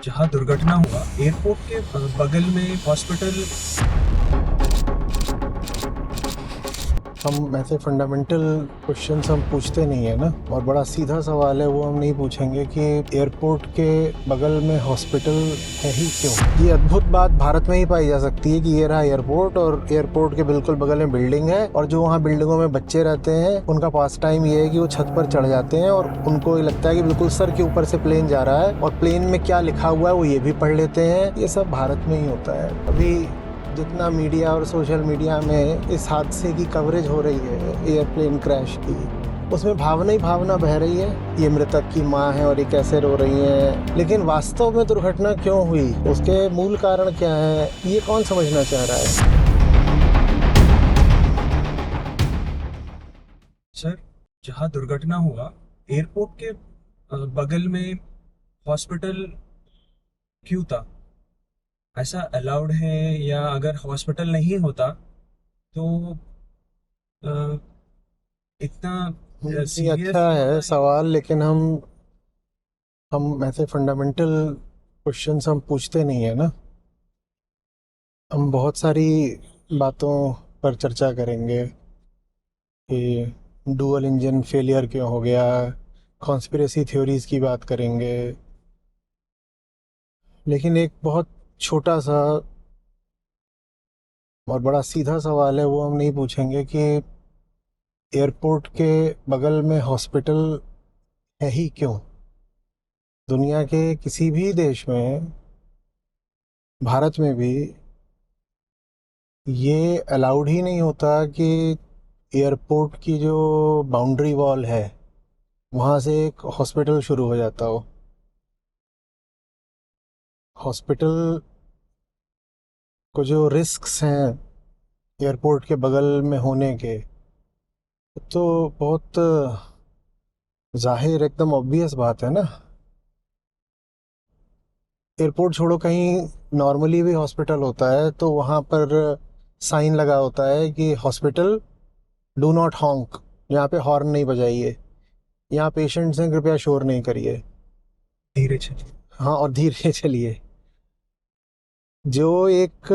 जहाँ दुर्घटना हुआ एयरपोर्ट के बगल में हॉस्पिटल। हम ऐसे फंडामेंटल क्वेश्चंस हम पूछते नहीं है ना, और बड़ा सीधा सवाल है वो हम नहीं पूछेंगे कि एयरपोर्ट के बगल में हॉस्पिटल है ही क्यों। ये अद्भुत बात भारत में ही पाई जा सकती है कि ये रहा एयरपोर्ट और एयरपोर्ट के बिल्कुल बगल में बिल्डिंग है, और जो वहाँ बिल्डिंगों में बच्चे रहते हैं उनका पास टाइम ये है कि वो छत पर चढ़ जाते हैं और उनको ये लगता है कि बिल्कुल सर के ऊपर से प्लेन जा रहा है और प्लेन में क्या लिखा हुआ है वो ये भी पढ़ लेते हैं। ये सब भारत में ही होता है। अभी जितना मीडिया और सोशल मीडिया में इस हादसे की कवरेज हो रही है एयरप्लेन क्रैश की, उसमें भावना ही भावना बह रही है। ये मृतक की माँ है और ये कैसे रो रही है, लेकिन वास्तव में दुर्घटना क्यों हुई, उसके मूल कारण क्या है, ये कौन समझना चाह रहा है। सर, जहाँ दुर्घटना हुआ एयरपोर्ट के बगल में हॉस्पिटल क्यों था? ऐसा अलाउड है? या अगर हॉस्पिटल नहीं होता तो अ, इतना ये सीरियस अच्छा नहीं है होता ये? सवाल, लेकिन हम ऐसे फंडामेंटल क्वेश्चंस हम पूछते नहीं है ना। हम बहुत सारी बातों पर चर्चा करेंगे कि डुअल इंजन फेलियर क्यों हो गया, कॉन्स्पिरेसी थ्योरीज की बात करेंगे, लेकिन एक बहुत छोटा सा और बड़ा सीधा सवाल है वो हम नहीं पूछेंगे कि एयरपोर्ट के बगल में हॉस्पिटल है ही क्यों। दुनिया के किसी भी देश में, भारत में भी, ये अलाउड ही नहीं होता कि एयरपोर्ट की जो बाउंड्री वॉल है वहाँ से एक हॉस्पिटल शुरू हो जाता हो। हॉस्पिटल को जो रिस्क्स हैं एयरपोर्ट के बगल में होने के, तो बहुत जाहिर एकदम ऑब्वियस बात है ना। एयरपोर्ट छोड़ो, कहीं नॉर्मली भी हॉस्पिटल होता है तो वहाँ पर साइन लगा होता है कि हॉस्पिटल डू नॉट हॉन्क, यहाँ पे हॉर्न नहीं बजाइए, यहाँ पेशेंट्स हैं कृपया शोर नहीं करिए। धीरे चलिए। हाँ, और धीरे चलिए। जो एक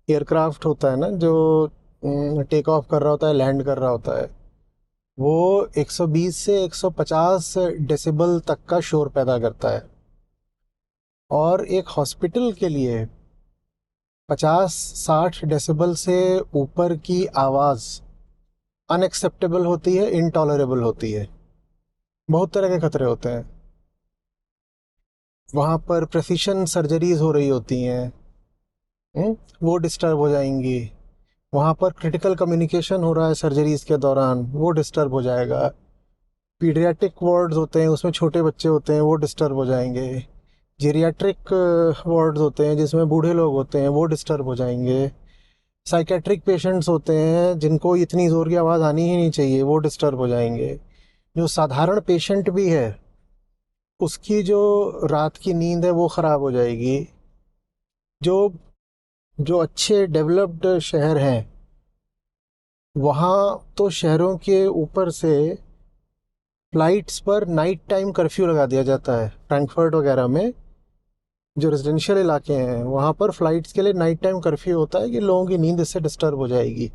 एयरक्राफ्ट होता है ना, जो टेक ऑफ कर रहा होता है, लैंड कर रहा होता है, वो 120 से 150 डेसिबल तक का शोर पैदा करता है। और एक हॉस्पिटल के लिए 50-60 डेसिबल से ऊपर की आवाज़ अनएक्सेप्टेबल होती है, इनटॉलरेबल होती है। बहुत तरह के खतरे होते हैं वहाँ पर। प्रेसिशन सर्जरीज हो रही होती हैं, वो डिस्टर्ब हो जाएंगी। वहाँ पर क्रिटिकल कम्युनिकेशन हो रहा है सर्जरीज के दौरान, वो डिस्टर्ब हो जाएगा। पीडियाट्रिक वार्ड्स होते हैं, उसमें छोटे बच्चे होते हैं, वो डिस्टर्ब हो जाएंगे। जेरियाट्रिक वार्ड्स होते हैं जिसमें बूढ़े लोग होते हैं, वो डिस्टर्ब हो जाएंगे। साइकेट्रिक पेशेंट्स होते हैं जिनको इतनी ज़ोर की आवाज़ आनी ही नहीं चाहिए, वो डिस्टर्ब हो जाएंगे। जो साधारण पेशेंट भी है उसकी जो रात की नींद है वो ख़राब हो जाएगी। जो जो अच्छे डेवलप्ड शहर हैं वहाँ तो शहरों के ऊपर से फ्लाइट्स पर नाइट टाइम कर्फ्यू लगा दिया जाता है। फ्रैंकफर्ट वगैरह में जो रेजिडेंशियल इलाके हैं वहाँ पर फ्लाइट्स के लिए नाइट टाइम कर्फ्यू होता है कि लोगों की नींद इससे डिस्टर्ब हो जाएगी।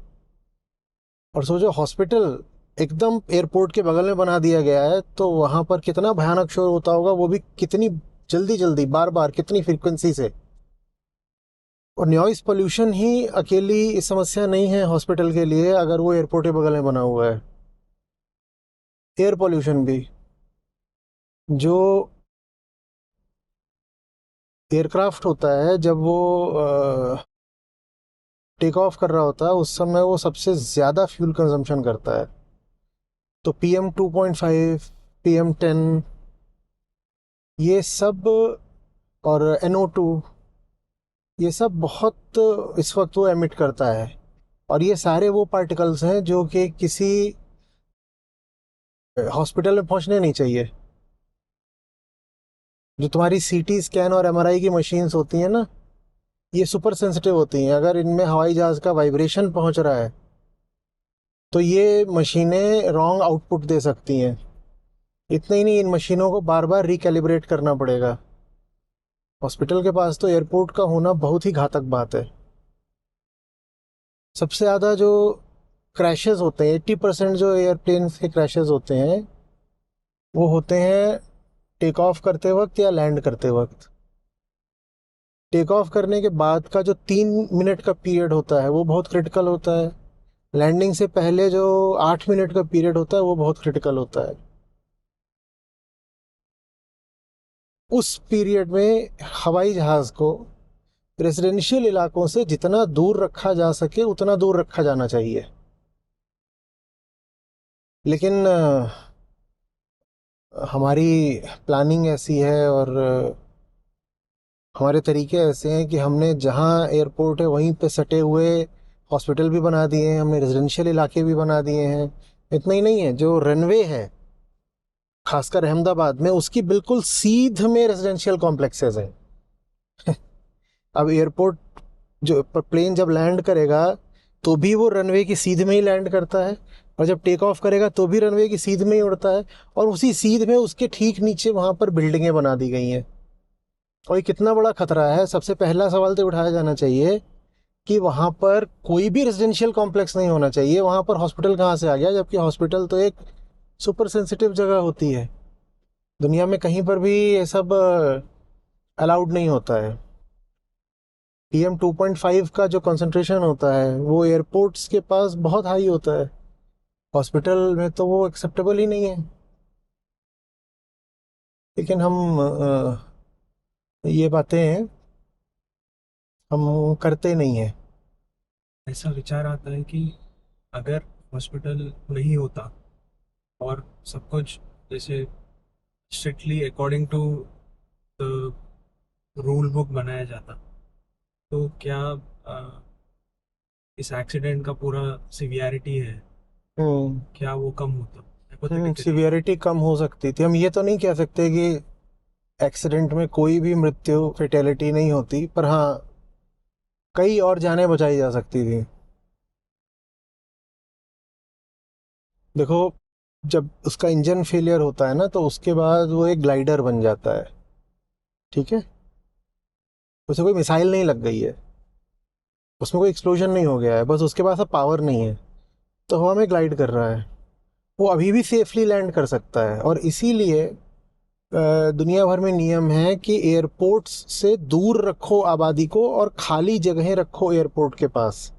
और सोचो हॉस्पिटल एकदम एयरपोर्ट के बगल में बना दिया गया है तो वहाँ पर कितना भयानक शोर होता होगा, वो भी कितनी जल्दी जल्दी, बार बार, कितनी फ्रीक्वेंसी से। और नॉइस पोल्यूशन ही अकेली समस्या नहीं है हॉस्पिटल के लिए, अगर वो एयरपोर्ट के बगल में बना हुआ है। एयर पोल्यूशन भी, जो एयरक्राफ्ट होता है जब वो टेक ऑफ कर रहा होता है उस समय वो सबसे ज़्यादा फ्यूल कंजम्पशन करता है। तो PM2.5, PM10, ये सब, और NO2, ये सब बहुत इस वक्त वो एमिट करता है। और ये सारे वो पार्टिकल्स हैं जो कि किसी हॉस्पिटल में पहुंचने नहीं चाहिए। जो तुम्हारी CT स्कैन और MRI की मशीन्स होती हैं ना, ये सुपर सेंसिटिव होती हैं। अगर इनमें हवाई जहाज़ का वाइब्रेशन पहुंच रहा है तो ये मशीनें रॉन्ग आउटपुट दे सकती हैं। इतना ही नहीं, इन मशीनों को बार बार रिकैलिब्रेट करना पड़ेगा। हॉस्पिटल के पास तो एयरपोर्ट का होना बहुत ही घातक बात है। सबसे ज़्यादा जो क्रैशेस होते हैं, 80% जो एयरप्लेन के क्रैशेस होते हैं वो होते हैं टेक ऑफ करते वक्त या लैंड करते वक्त। टेक ऑफ करने के बाद का जो 3 मिनट का पीरियड होता है वो बहुत क्रिटिकल होता है। लैंडिंग से पहले जो 8 मिनट का पीरियड होता है वो बहुत क्रिटिकल होता है। उस पीरियड में हवाई जहाज़ को रेजिडेंशियल इलाकों से जितना दूर रखा जा सके उतना दूर रखा जाना चाहिए। लेकिन हमारी प्लानिंग ऐसी है और हमारे तरीके ऐसे हैं कि हमने जहाँ एयरपोर्ट है वहीं पे सटे हुए हॉस्पिटल भी बना दिए हैं, हमने रेजिडेंशियल इलाके भी बना दिए हैं। इतना ही नहीं है, जो रनवे है खासकर अहमदाबाद में, उसकी बिल्कुल सीध में रेजिडेंशियल कॉम्प्लेक्सेस हैं। अब एयरपोर्ट जो प्लेन जब लैंड करेगा तो भी वो रनवे की सीध में ही लैंड करता है, और जब टेक ऑफ करेगा तो भी रनवे की सीध में ही उड़ता है, और उसी सीध में उसके ठीक नीचे वहाँ पर बिल्डिंगें बना दी गई हैं। और ये कितना बड़ा खतरा है। सबसे पहला सवाल तो उठाया जाना चाहिए कि वहाँ पर कोई भी रेजिडेंशियल कॉम्प्लेक्स नहीं होना चाहिए। वहाँ पर हॉस्पिटल कहाँ से आ गया, जबकि हॉस्पिटल तो एक सुपर सेंसिटिव जगह होती है। दुनिया में कहीं पर भी ये सब अलाउड नहीं होता है। PM2.5 का जो कंसंट्रेशन होता है वो एयरपोर्ट्स के पास बहुत हाई होता है, हॉस्पिटल में तो वो एक्सेप्टेबल ही नहीं है। लेकिन हम ये बातें हम करते नहीं हैं। ऐसा विचार आता है कि अगर हॉस्पिटल नहीं होता और सब कुछ जैसे strictly according to the rule book बनाया जाता, तो क्या इस एक्सीडेंट का पूरा सिवियरिटी है, हम्म क्या वो कम होता hypothetically? सिवियरिटी कम हो सकती थी। हम ये तो नहीं कह सकते कि एक्सीडेंट में कोई भी मृत्यु फेटेलिटी नहीं होती, पर हाँ कई और जानें बचाई जा सकती थी। देखो, जब उसका इंजन फेलियर होता है ना तो उसके बाद वो एक ग्लाइडर बन जाता है, ठीक है। उसे कोई मिसाइल नहीं लग गई है, उसमें कोई एक्सप्लोजन नहीं हो गया है, बस उसके पास अब पावर नहीं है, तो हवा में ग्लाइड कर रहा है। वो अभी भी सेफली लैंड कर सकता है, और इसीलिए दुनिया भर में नियम है कि एयरपोर्ट्स से दूर रखो आबादी को और खाली जगहें रखो एयरपोर्ट के पास।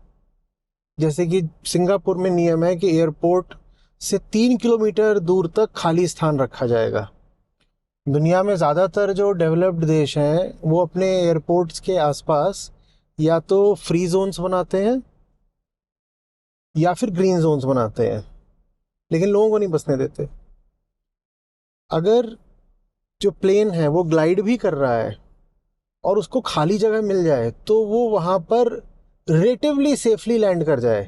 जैसे कि सिंगापुर में नियम है कि एयरपोर्ट से 3 किलोमीटर दूर तक खाली स्थान रखा जाएगा। दुनिया में ज़्यादातर जो डेवलप्ड देश हैं वो अपने एयरपोर्ट्स के आसपास या तो फ्री जोन्स बनाते हैं या फिर ग्रीन जोन्स बनाते हैं, लेकिन लोगों को नहीं बसने देते। अगर जो प्लेन है वो ग्लाइड भी कर रहा है और उसको खाली जगह मिल जाए तो वो वहाँ पर रिलेटिवली सेफली लैंड कर जाए।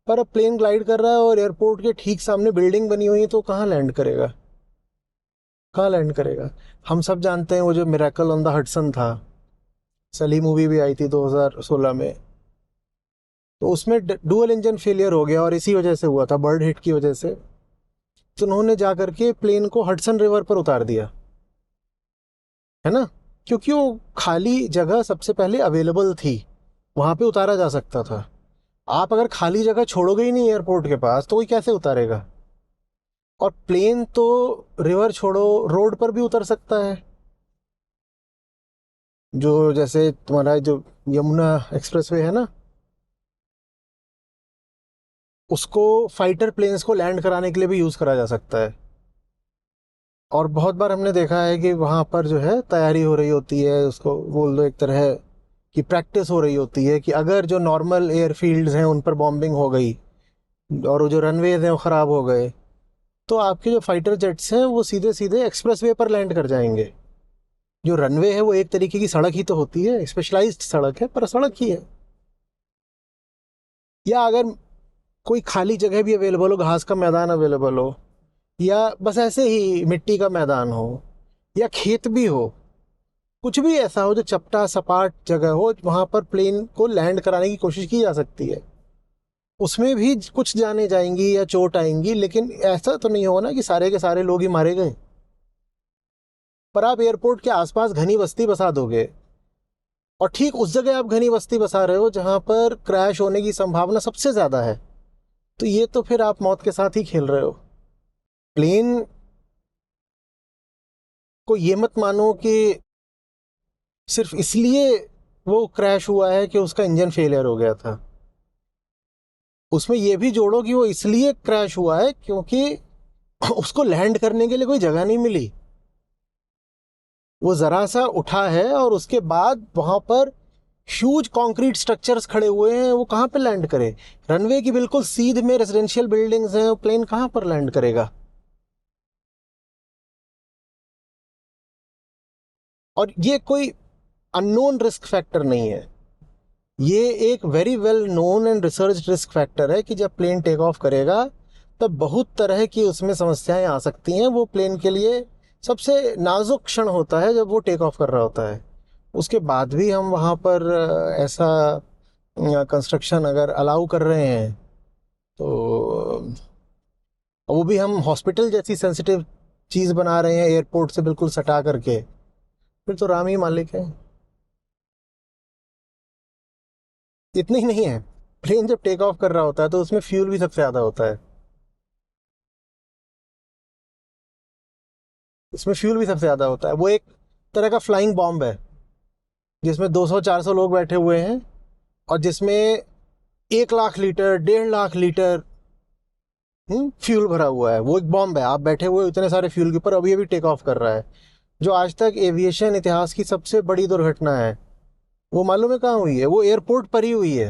पर अब प्लेन ग्लाइड कर रहा है और एयरपोर्ट के ठीक सामने बिल्डिंग बनी हुई है, तो कहाँ लैंड करेगा, कहाँ लैंड करेगा। हम सब जानते हैं वो जो मिरेकल ऑन द हडसन था, सली मूवी भी आई थी 2016 में, तो उसमें डुअल इंजन फेलियर हो गया और इसी वजह से हुआ था, बर्ड हिट की वजह से। तो उन्होंने जा करके प्लेन को हडसन रिवर पर उतार दिया, है ना, क्योंकि वो खाली जगह सबसे पहले अवेलेबल थी, वहाँ पे उतारा जा सकता था। आप अगर खाली जगह छोड़ोगे ही नहीं एयरपोर्ट के पास तो कोई कैसे उतारेगा। और प्लेन तो रिवर छोड़ो रोड पर भी उतर सकता है। जो जैसे तुम्हारा जो यमुना एक्सप्रेसवे है ना, उसको फाइटर प्लेन्स को लैंड कराने के लिए भी यूज़ करा जा सकता है। और बहुत बार हमने देखा है कि वहाँ पर जो है तैयारी हो रही होती है, उसको बोल दो एक तरह की प्रैक्टिस हो रही होती है कि अगर जो नॉर्मल एयरफील्ड्स हैं उन पर बॉम्बिंग हो गई और वो जो रनवेज हैं वो ख़राब हो गए, तो आपके जो फाइटर जेट्स हैं वो सीधे सीधे एक्सप्रेसवे पर लैंड कर जाएंगे। जो रनवे है वो एक तरीके की सड़क ही तो होती है, स्पेशलाइज्ड सड़क है पर सड़क ही है। या अगर कोई खाली जगह भी अवेलेबल हो, घास का मैदान अवेलेबल हो, या बस ऐसे ही मिट्टी का मैदान हो, या खेत भी हो, कुछ भी ऐसा हो जो चपटा सपाट जगह हो, वहाँ पर प्लेन को लैंड कराने की कोशिश की जा सकती है। उसमें भी कुछ जाने जाएंगी या चोट आएंगी, लेकिन ऐसा तो नहीं होगा ना कि सारे के सारे लोग ही मारे गए। पर आप एयरपोर्ट के आसपास घनी बस्ती बसा दोगे, और ठीक उस जगह आप घनी बस्ती बसा रहे हो जहां पर क्रैश होने की संभावना सबसे ज़्यादा है, तो ये तो फिर आप मौत के साथ ही खेल रहे हो। प्लेन को ये मत मानो कि सिर्फ इसलिए वो क्रैश हुआ है कि उसका इंजन फेलियर हो गया था, उसमें ये भी जोड़ो कि वो इसलिए क्रैश हुआ है क्योंकि उसको लैंड करने के लिए कोई जगह नहीं मिली। वो ज़रा सा उठा है और उसके बाद वहाँ पर ह्यूज कंक्रीट स्ट्रक्चर्स खड़े हुए हैं, वो कहाँ पे लैंड करे? रनवे की बिल्कुल सीध में रेजिडेंशियल बिल्डिंग्स हैं, वो प्लेन कहाँ पर लैंड करेगा? और ये कोई अननोन रिस्क फैक्टर नहीं है, ये एक very well known and research risk factor है कि जब प्लेन टेक ऑफ करेगा तब बहुत तरह की उसमें समस्याएं आ सकती हैं। वो प्लेन के लिए सबसे नाजुक क्षण होता है जब वो टेक ऑफ कर रहा होता है। उसके बाद भी हम वहाँ पर ऐसा कंस्ट्रक्शन अगर अलाउ कर रहे हैं तो वो भी हम हॉस्पिटल जैसी सेंसिटिव चीज़ बना रहे हैं एयरपोर्ट से बिल्कुल सटा करके, फिर तो राम ही मालिक है। इतना ही नहीं है, प्लेन जब टेक ऑफ कर रहा होता है तो उसमें फ्यूल भी सबसे ज़्यादा होता है, इसमें फ्यूल भी सबसे ज़्यादा होता है। वो एक तरह का फ्लाइंग बॉम्ब है जिसमें 200-400 लोग बैठे हुए हैं और जिसमें 1 lakh litre 1.5 lakh litre fuel भरा हुआ है। वो एक बॉम्ब है, आप बैठे हुए इतने सारे फ्यूल के ऊपर, अभी अभी टेक ऑफ कर रहा है। जो आज तक एविएशन इतिहास की सबसे बड़ी दुर्घटना है वो मालूम है कहाँ हुई है? वो एयरपोर्ट पर ही हुई है।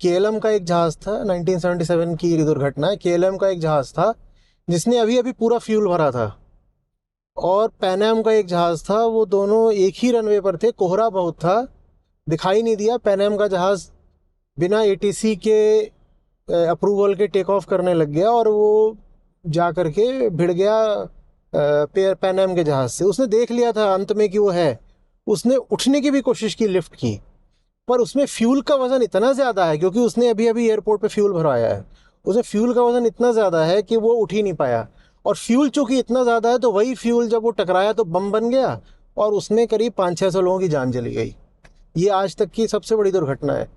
केएलएम का एक जहाज़ था, 1977 की दुर्घटना है। केएलएम का एक जहाज़ था जिसने अभी अभी पूरा फ्यूल भरा था, और पैनाम का एक जहाज़ था, वो दोनों एक ही रनवे पर थे, कोहरा बहुत था, दिखाई नहीं दिया। पैनाम का जहाज़ बिना एटीसी के अप्रूवल के टेक ऑफ करने लग गया और वो जा कर के भिड़ गया पैनाम के जहाज़ से। उसने देख लिया था अंत में कि वो है, उसने उठने की भी कोशिश की लिफ्ट की, पर उसमें फ्यूल का वज़न इतना ज़्यादा है क्योंकि उसने अभी अभी एयरपोर्ट पे फ्यूल भरवाया है, उसमें फ्यूल का वज़न इतना ज़्यादा है कि वो उठ ही नहीं पाया। और फ्यूल चूँकि इतना ज़्यादा है तो वही फ्यूल जब वो टकराया तो बम बन गया और उसमें करीब 500-600 लोगों की जान चली गई। ये आज तक की सबसे बड़ी दुर्घटना है।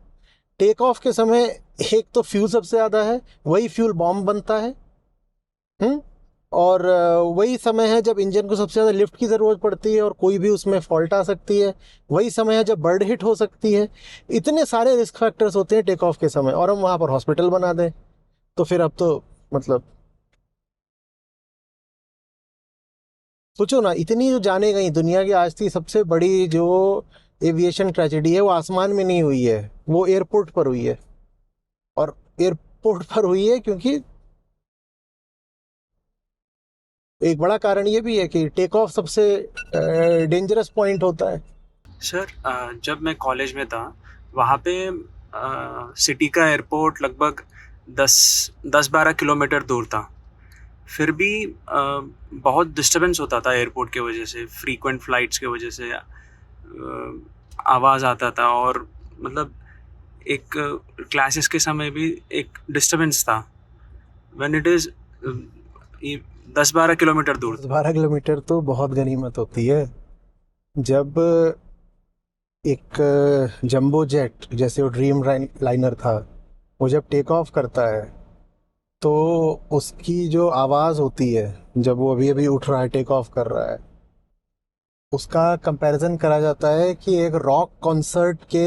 टेक ऑफ के समय एक तो फ्यूल सबसे ज़्यादा है, वही फ्यूल बॉम्ब बनता है, और वही समय है जब इंजन को सबसे ज़्यादा लिफ्ट की ज़रूरत पड़ती है और कोई भी उसमें फॉल्ट आ सकती है, वही समय है जब बर्ड हिट हो सकती है। इतने सारे रिस्क फैक्टर्स होते हैं टेक ऑफ के समय, और हम वहाँ पर हॉस्पिटल बना दें तो फिर अब तो मतलब सोचो ना, इतनी जो जाने गई दुनिया की आज की सबसे बड़ी जो एविएशन ट्रेजेडी है वो आसमान में नहीं हुई है, वो एयरपोर्ट पर हुई है। और एयरपोर्ट पर हुई है क्योंकि एक बड़ा कारण ये भी है कि टेक ऑफ सबसे डेंजरस पॉइंट होता है। सर, जब मैं कॉलेज में था वहाँ पे सिटी का एयरपोर्ट लगभग 10-12 किलोमीटर दूर था। फिर भी बहुत डिस्टर्बेंस होता था एयरपोर्ट के वजह से, फ्रीक्वेंट फ़्लाइट्स के वजह से आवाज़ आता था, और मतलब एक क्लासेस के समय भी एक डिस्टर्बेंस था। व्हेन इट इज़ 10-12 किलोमीटर दूर। 12 किलोमीटर तो बहुत गनीमत होती है। जब एक जंबो जेट जैसे वो ड्रीम लाइनर था, वो जब टेक ऑफ करता है तो उसकी जो आवाज़ होती है जब वो अभी अभी उठ रहा है, टेक ऑफ कर रहा है, उसका कंपैरिजन करा जाता है कि एक रॉक कॉन्सर्ट के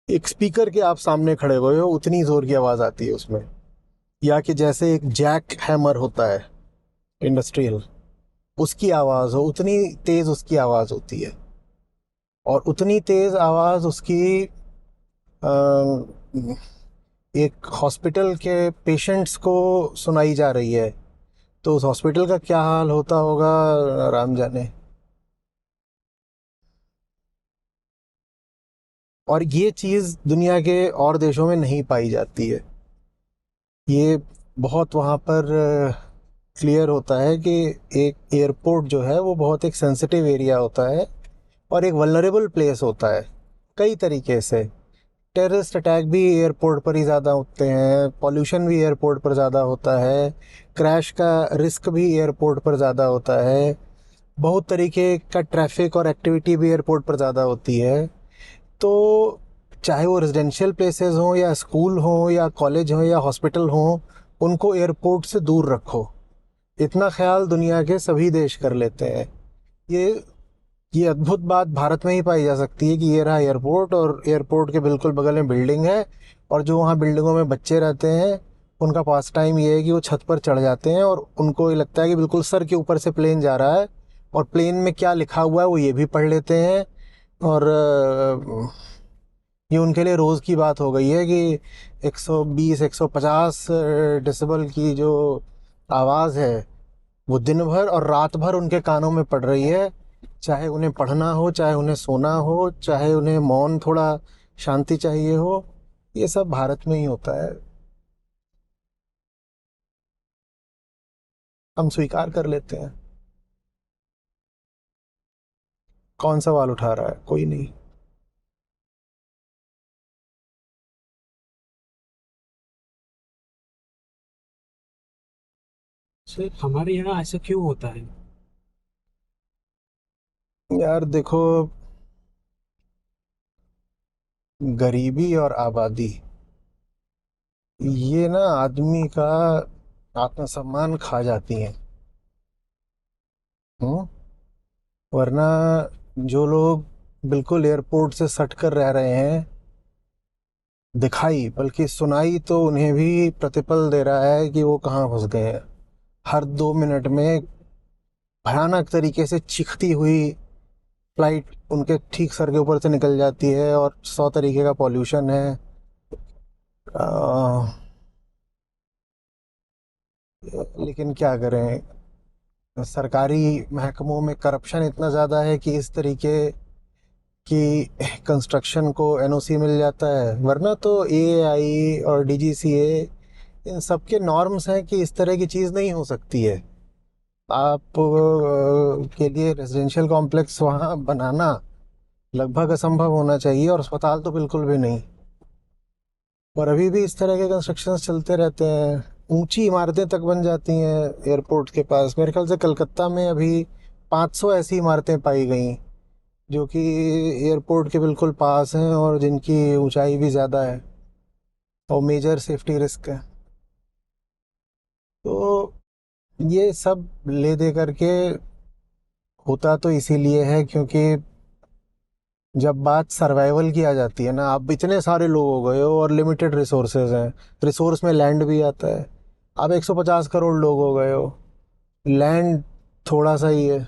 एक स्पीकर के आप सामने खड़े हुए हो उतनी ज़ोर की आवाज़ आती है उसमें, या कि जैसे एक जैक हैमर होता है इंडस्ट्रियल, उसकी आवाज़ हो, उतनी तेज़ उसकी आवाज़ होती है। और उतनी तेज़ आवाज़ उसकी एक हॉस्पिटल के पेशेंट्स को सुनाई जा रही है, तो उस हॉस्पिटल का क्या हाल होता होगा राम जाने। और ये चीज़ दुनिया के और देशों में नहीं पाई जाती है। ये बहुत वहाँ पर क्लियर होता है कि एक एयरपोर्ट जो है वो बहुत एक सेंसिटिव एरिया होता है और एक वल्नरेबल प्लेस होता है कई तरीके से। टेररिस्ट अटैक भी एयरपोर्ट पर ही ज़्यादा होते हैं, पॉल्यूशन भी एयरपोर्ट पर ज़्यादा होता है, क्रैश का रिस्क भी एयरपोर्ट पर ज़्यादा होता है। बहुत तरीके का ट्रैफिक और एक्टिविटी भी एयरपोर्ट पर ज़्यादा होती है। तो चाहे वो रेजिडेंशियल प्लेसेस हों या स्कूल हों या कॉलेज हों या हॉस्पिटल हों, उनको एयरपोर्ट से दूर रखो। इतना ख्याल दुनिया के सभी देश कर लेते हैं। ये ये अद्भुत बात भारत में ही पाई जा सकती है कि ये रहा एयरपोर्ट और एयरपोर्ट के बिल्कुल बगल में बिल्डिंग है, और जो वहाँ बिल्डिंगों में बच्चे रहते हैं उनका पास टाइम ये है कि वो छत पर चढ़ जाते हैं और उनको ये लगता है कि बिल्कुल सर के ऊपर से प्लेन जा रहा है, और प्लेन में क्या लिखा हुआ है वो ये भी पढ़ लेते हैं। और ये उनके लिए रोज़ की बात हो गई है कि 120 150 डेसिबल की जो आवाज़ है वो दिन भर और रात भर उनके कानों में पड़ रही है। चाहे उन्हें पढ़ना हो, चाहे उन्हें सोना हो, चाहे उन्हें मौन थोड़ा शांति चाहिए हो, ये सब भारत में ही होता है। हम स्वीकार कर लेते हैं। कौन सवाल उठा रहा है? कोई नहीं। सर हमारे यहाँ ऐसा क्यों होता है? यार देखो, गरीबी और आबादी ये ना आदमी का आत्मसम्मान खा जाती हैं। हम्म। वरना जो लोग बिल्कुल एयरपोर्ट से सट कर रह रहे हैं, दिखाई बल्कि सुनाई तो उन्हें भी प्रतिपल दे रहा है कि वो कहाँ फंस गए हैं। हर 2 मिनट में भयानक तरीके से चीखती हुई फ्लाइट उनके ठीक सर के ऊपर से निकल जाती है, और 100 तरीके का पॉल्यूशन है। आ, लेकिन क्या करें, सरकारी महकमों में करप्शन इतना ज़्यादा है कि इस तरीके की कंस्ट्रक्शन को एनओसी मिल जाता है। वरना तो एआई और डीजीसीए इन सब के नॉर्म्स हैं कि इस तरह की चीज़ नहीं हो सकती है। आप के लिए रेजिडेंशियल कॉम्प्लेक्स वहाँ बनाना लगभग असंभव होना चाहिए, और अस्पताल तो बिल्कुल भी नहीं। और अभी भी इस तरह के कंस्ट्रक्शन चलते रहते हैं। ऊंची इमारतें तक बन जाती हैं एयरपोर्ट के पास। मेरे ख्याल से कलकत्ता में अभी 500 ऐसी इमारतें पाई गई जो कि एयरपोर्ट के बिल्कुल पास हैं और जिनकी ऊंचाई भी ज़्यादा है और मेजर सेफ्टी रिस्क है। तो ये सब ले दे करके होता तो इसीलिए है क्योंकि जब बात सर्वाइवल की आ जाती है ना, आप इतने सारे लोग हो गए हो और लिमिटेड रिसोर्सेज हैं। रिसोर्स में लैंड भी आता है। आप 150 करोड़ लोग हो गए हो, लैंड थोड़ा सा ही है,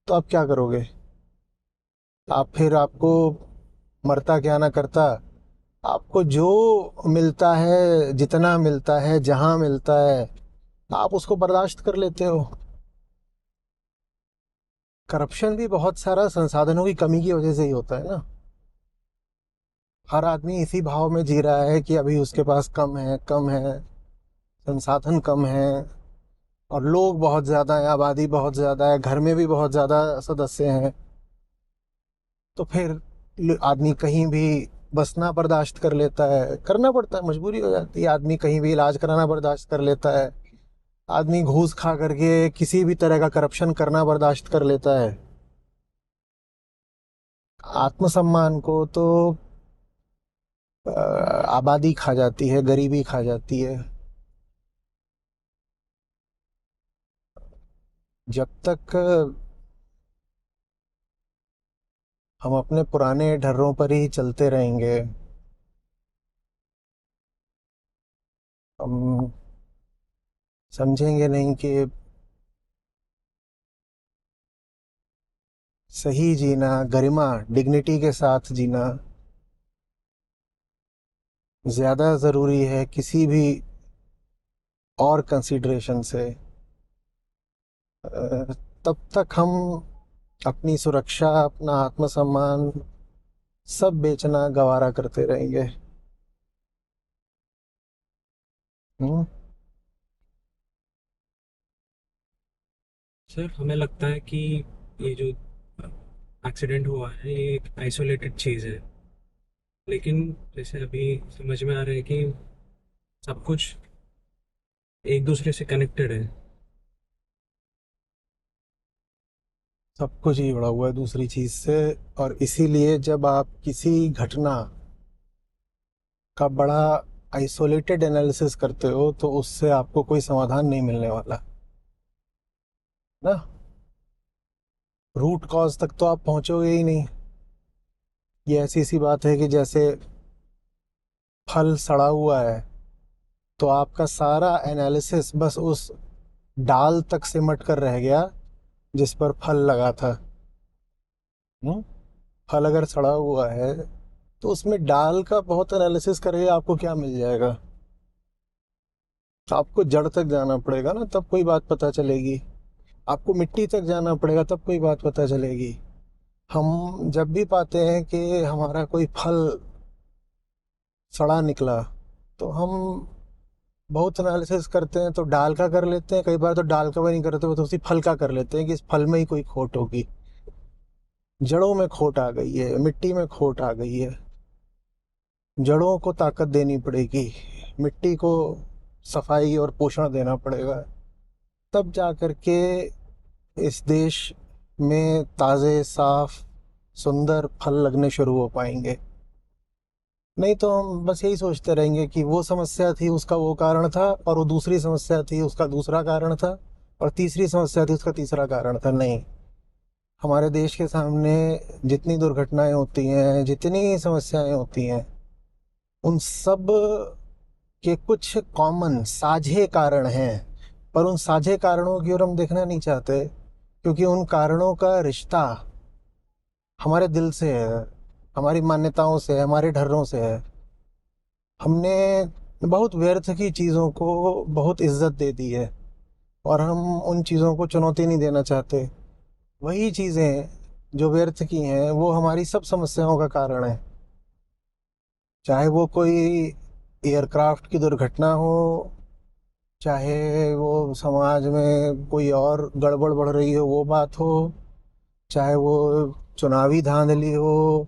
तो आप क्या करोगे? आप फिर आपको मरता क्या ना करता, आपको जो मिलता है, जितना मिलता है, जहाँ मिलता है, आप उसको बर्दाश्त कर लेते हो। करप्शन भी बहुत सारा संसाधनों की कमी की वजह से ही होता है ना। हर आदमी इसी भाव में जी रहा है कि अभी उसके पास कम है, कम है, संसाधन कम है, और लोग बहुत ज़्यादा हैं, आबादी बहुत ज़्यादा है, घर में भी बहुत ज़्यादा सदस्य हैं। तो फिर आदमी कहीं भी बसना बर्दाश्त कर लेता है, करना पड़ता है, मजबूरी हो जाती है। आदमी कहीं भी इलाज कराना बर्दाश्त कर लेता है। आदमी घूस खा करके किसी भी तरह का करप्शन करना बर्दाश्त कर लेता है। आत्मसम्मान को तो आबादी खा जाती है, गरीबी खा जाती है। जब तक हम अपने पुराने ढर्रों पर ही चलते रहेंगे, हम समझेंगे नहीं कि सही जीना, गरिमा, डिग्निटी के साथ जीना ज़्यादा ज़रूरी है किसी भी और कंसीडरेशन से। तब तक हम अपनी सुरक्षा, अपना आत्मसम्मान सब बेचना गवारा करते रहेंगे। हम्म। सर हमें लगता है कि ये जो एक्सीडेंट हुआ है ये एक आइसोलेटेड चीज़ है, लेकिन जैसे अभी समझ में आ रहा है कि सब कुछ एक दूसरे से कनेक्टेड है। सब कुछ ही जुड़ा हुआ है दूसरी चीज से। और इसीलिए जब आप किसी घटना का बड़ा आइसोलेटेड एनालिसिस करते हो तो उससे आपको कोई समाधान नहीं मिलने वाला ना। रूट कॉज तक तो आप पहुंचोगे ही नहीं। ये ऐसी सी बात है कि जैसे फल सड़ा हुआ है तो आपका सारा एनालिसिस बस उस डाल तक सिमट कर रह गया जिस पर फल लगा था। हम्म? फल अगर सड़ा हुआ है तो उसमें डाल का बहुत एनालिसिस करके आपको क्या मिल जाएगा। तो आपको जड़ तक जाना पड़ेगा ना, तब कोई बात पता चलेगी। आपको मिट्टी तक जाना पड़ेगा तब कोई बात पता चलेगी। हम जब भी पाते हैं कि हमारा कोई फल सड़ा निकला तो हम बहुत एनालिसिस करते हैं, तो डाल का कर लेते हैं, कई बार तो डाल का भी नहीं करते, तो उसी फल का कर लेते हैं कि इस फल में ही कोई खोट होगी, जड़ों में खोट आ गई है, मिट्टी में खोट आ गई है। जड़ों को ताकत देनी पड़ेगी, मिट्टी को सफाई और पोषण देना पड़ेगा, तब जा कर के इस देश में ताज़े साफ सुंदर फल लगने शुरू हो पाएंगे। नहीं तो हम बस यही सोचते रहेंगे कि वो समस्या थी उसका वो कारण था, और वो दूसरी समस्या थी उसका दूसरा कारण था, और तीसरी समस्या थी उसका तीसरा कारण था। नहीं, हमारे देश के सामने जितनी दुर्घटनाएं होती हैं, जितनी समस्याएं होती हैं, उन सब के कुछ कॉमन साझे कारण हैं। पर उन साझे कारणों की ओर हम देखना नहीं चाहते, क्योंकि उन कारणों का रिश्ता हमारे दिल से है, हमारी मान्यताओं से है, हमारे ढर्रों से है। हमने बहुत व्यर्थ की चीज़ों को बहुत इज्जत दे दी है, और हम उन चीज़ों को चुनौती नहीं देना चाहते। वही चीज़ें जो व्यर्थ की हैं वो हमारी सब समस्याओं का कारण है। चाहे वो कोई एयरक्राफ्ट की दुर्घटना हो, चाहे वो समाज में कोई और गड़बड़ बढ़ रही हो वो बात हो, चाहे वो चुनावी धांधली हो,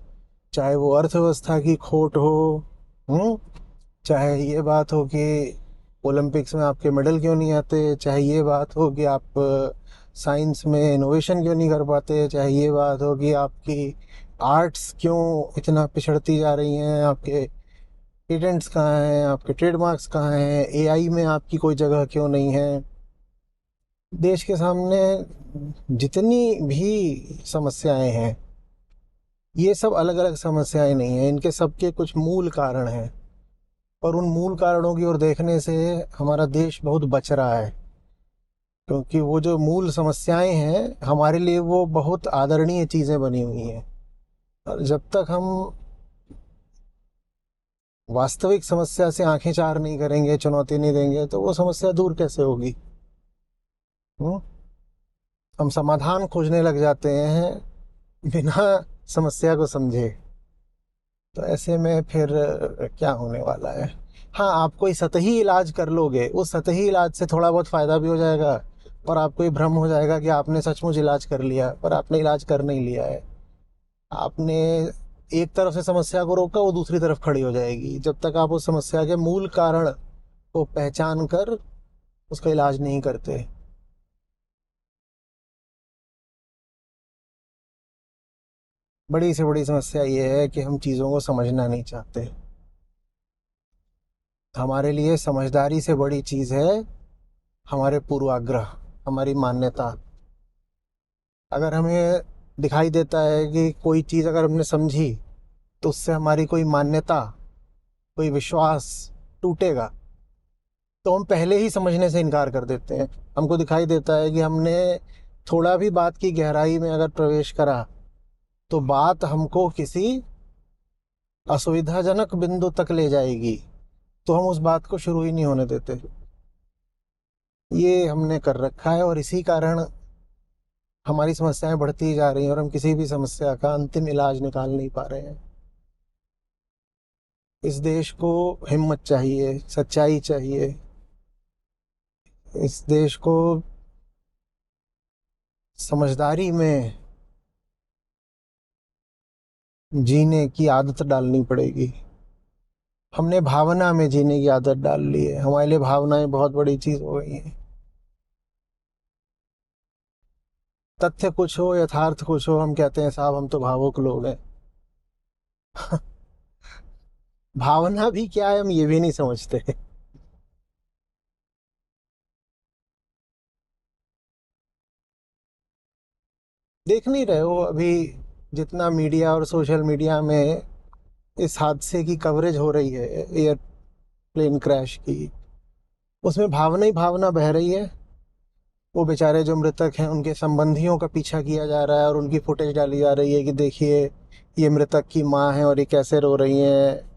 चाहे वो अर्थव्यवस्था की खोट हो, हम्म चाहे ये बात हो कि ओलंपिक्स में आपके मेडल क्यों नहीं आते, चाहे ये बात हो कि आप साइंस में इनोवेशन क्यों नहीं कर पाते, चाहे ये बात हो कि आपकी आर्ट्स क्यों इतना पिछड़ती जा रही हैं, आपके पेटेंट्स कहाँ हैं, आपके ट्रेडमार्क्स कहाँ हैं, एआई में आपकी कोई जगह क्यों नहीं है। देश के सामने जितनी भी समस्याएं हैं, ये सब अलग अलग समस्याएं नहीं हैं, इनके सबके कुछ मूल कारण हैं। और उन मूल कारणों की ओर देखने से हमारा देश बहुत बच रहा है, क्योंकि वो जो मूल समस्याएं हैं हमारे लिए वो बहुत आदरणीय चीज़ें बनी हुई हैं। और जब तक हम वास्तविक समस्या से आंखें चार नहीं करेंगे, चुनौती नहीं देंगे, तो वो समस्या दूर कैसे होगी। हम्म? हम समाधान खोजने लग जाते हैं बिना समस्या को समझे। तो ऐसे में फिर क्या होने वाला है। हाँ, आप कोई सतही इलाज कर लोगे, उस सतही इलाज से थोड़ा बहुत फ़ायदा भी हो जाएगा, और आपको ये भ्रम हो जाएगा कि आपने सचमुच इलाज कर लिया, पर आपने इलाज कर नहीं लिया है। आपने एक तरफ से समस्या को रोका, वो दूसरी तरफ खड़ी हो जाएगी, जब तक आप उस समस्या के मूल कारण को पहचान कर उसका इलाज नहीं करते। बड़ी से बड़ी समस्या ये है कि हम चीज़ों को समझना नहीं चाहते। हमारे लिए समझदारी से बड़ी चीज़ है हमारे पूर्वाग्रह, हमारी मान्यता। अगर हमें दिखाई देता है कि कोई चीज़ अगर हमने समझी तो उससे हमारी कोई मान्यता, कोई विश्वास टूटेगा, तो हम पहले ही समझने से इनकार कर देते हैं। हमको दिखाई देता है कि हमने थोड़ा भी बात की गहराई में अगर प्रवेश करा तो बात हमको किसी असुविधाजनक बिंदु तक ले जाएगी, तो हम उस बात को शुरू ही नहीं होने देते। ये हमने कर रखा है, और इसी कारण हमारी समस्याएं बढ़ती जा रही हैं और हम किसी भी समस्या का अंतिम इलाज निकाल नहीं पा रहे हैं। इस देश को हिम्मत चाहिए, सच्चाई चाहिए। इस देश को समझदारी में जीने की आदत डालनी पड़ेगी। हमने भावना में जीने की आदत डाल ली है, हमारे लिए भावनाएं बहुत बड़ी चीज़ हो गई हैं। तथ्य कुछ हो, यथार्थ कुछ हो, हम कहते हैं साहब हम तो भावुक लोग हैं। भावना भी क्या है हम ये भी नहीं समझते। देख नहीं रहे हो अभी जितना मीडिया और सोशल मीडिया में इस हादसे की कवरेज हो रही है, एयरप्लेन क्रैश की, उसमें भावना ही भावना बह रही है। वो बेचारे जो मृतक हैं उनके संबंधियों का पीछा किया जा रहा है और उनकी फुटेज डाली जा रही है कि देखिए ये मृतक की माँ है और ये कैसे रो रही हैं,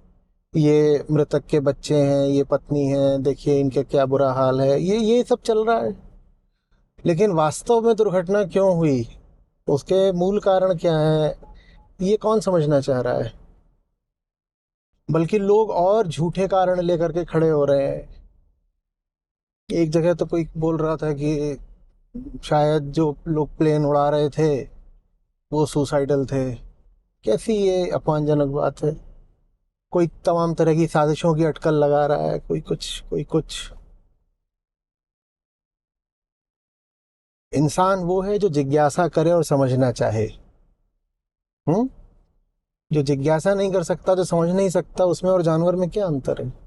ये मृतक के बच्चे हैं, ये पत्नी है, देखिए इनके क्या बुरा हाल है, ये सब चल रहा है। लेकिन वास्तव में दुर्घटना क्यों हुई, उसके मूल कारण क्या है, ये कौन समझना चाह रहा है। बल्कि लोग और झूठे कारण लेकर के खड़े हो रहे हैं। एक जगह तो कोई बोल रहा था कि शायद जो लोग प्लेन उड़ा रहे थे वो सुसाइडल थे। कैसी ये अपमानजनक बात है। कोई तमाम तरह की साजिशों की अटकल लगा रहा है, कोई कुछ कोई कुछ। इंसान वो है जो जिज्ञासा करे और समझना चाहे। हम्म। जो जिज्ञासा नहीं कर सकता, जो समझ नहीं सकता, उसमें और जानवर में क्या अंतर है।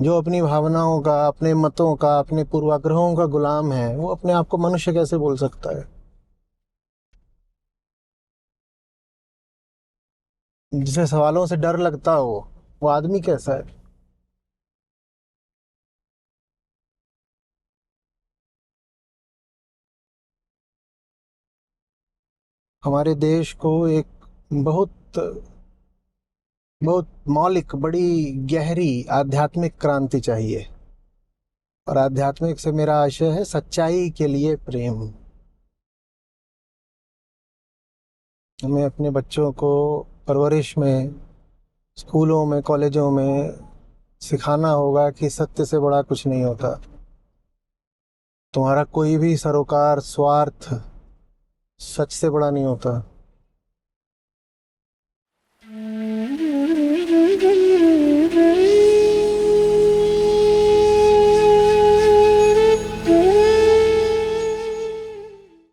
जो अपनी भावनाओं का, अपने मतों का, अपने पूर्वाग्रहों का गुलाम है, वो अपने आप को मनुष्य कैसे बोल सकता है। जिसे सवालों से डर लगता हो वो आदमी कैसा है। हमारे देश को एक बहुत बहुत मौलिक, बड़ी गहरी आध्यात्मिक क्रांति चाहिए। और आध्यात्मिक से मेरा आशय है सच्चाई के लिए प्रेम। हमें अपने बच्चों को परवरिश में, स्कूलों में, कॉलेजों में सिखाना होगा कि सत्य से बड़ा कुछ नहीं होता। तुम्हारा कोई भी सरोकार, स्वार्थ सच से बड़ा नहीं होता।